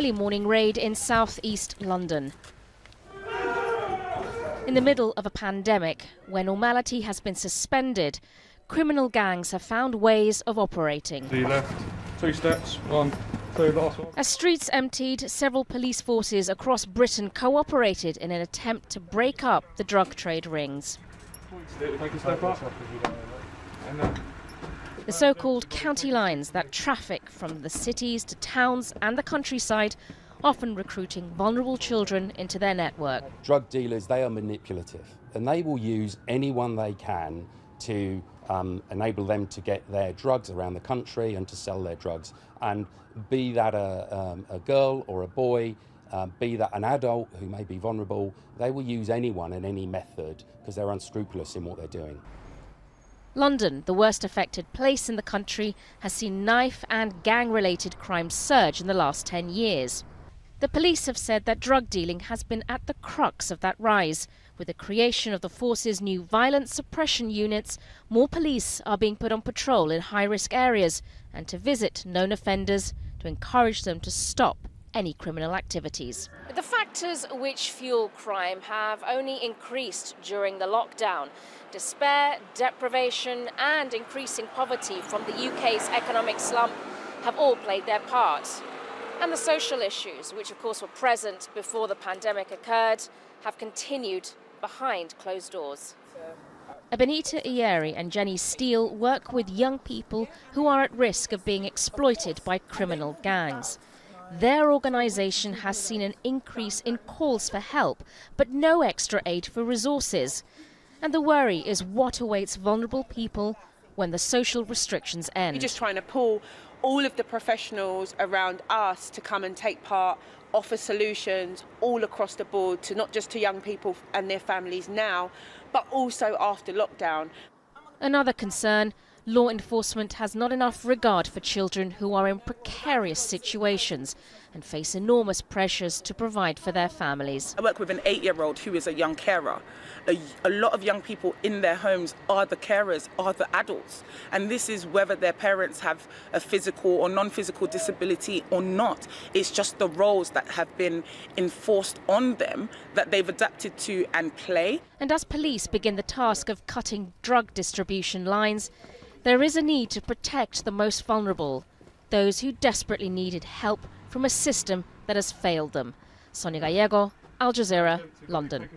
early morning raid in southeast London. In the middle of a pandemic, where normality has been suspended, criminal gangs have found ways of operating. To your left, 2 steps, 1, 2, last one. As streets emptied, several police forces across Britain cooperated in an attempt to break up the drug trade rings. Take a step up. And The so-called county lines that traffic from the cities to towns and the countryside, often recruiting vulnerable children into their network. Drug dealers, they are manipulative, and they will use anyone they can to enable them to get their drugs around the country and to sell their drugs. And be that a girl or a boy, be that an adult who may be vulnerable, they will use anyone and any method because they're unscrupulous in what they're doing. London, the worst affected place in the country, has seen knife and gang-related crime surge in the last 10 years. The police have said that drug dealing has been at the crux of that rise. With the creation of the force's new violent suppression units, more police are being put on patrol in high-risk areas and to visit known offenders to encourage them to stop any criminal activities. The factors which fuel crime have only increased during the lockdown. Despair, deprivation and increasing poverty from the UK's economic slump have all played their part. And the social issues, which of course were present before the pandemic occurred, have continued behind closed doors. Benita Iyeri and Jenny Steele work with young people who are at risk of being exploited by criminal gangs. Their organisation has seen an increase in calls for help, but no extra aid for resources. And the worry is what awaits vulnerable people when the social restrictions end. We're just trying to pull all of the professionals around us to come and take part, offer solutions all across the board, to not just to young people and their families now, but also after lockdown. Another concern, law enforcement has not enough regard for children who are in precarious situations and face enormous pressures to provide for their families. I work with an 8-year-old who is a young carer. A lot of young people in their homes are the carers, are the adults. And this is whether their parents have a physical or non-physical disability or not. It's just the roles that have been enforced on them that they've adapted to and play. And as police begin the task of cutting drug distribution lines, there is a need to protect the most vulnerable, those who desperately needed help from a system that has failed them. Sonia Gallego, Al Jazeera, London.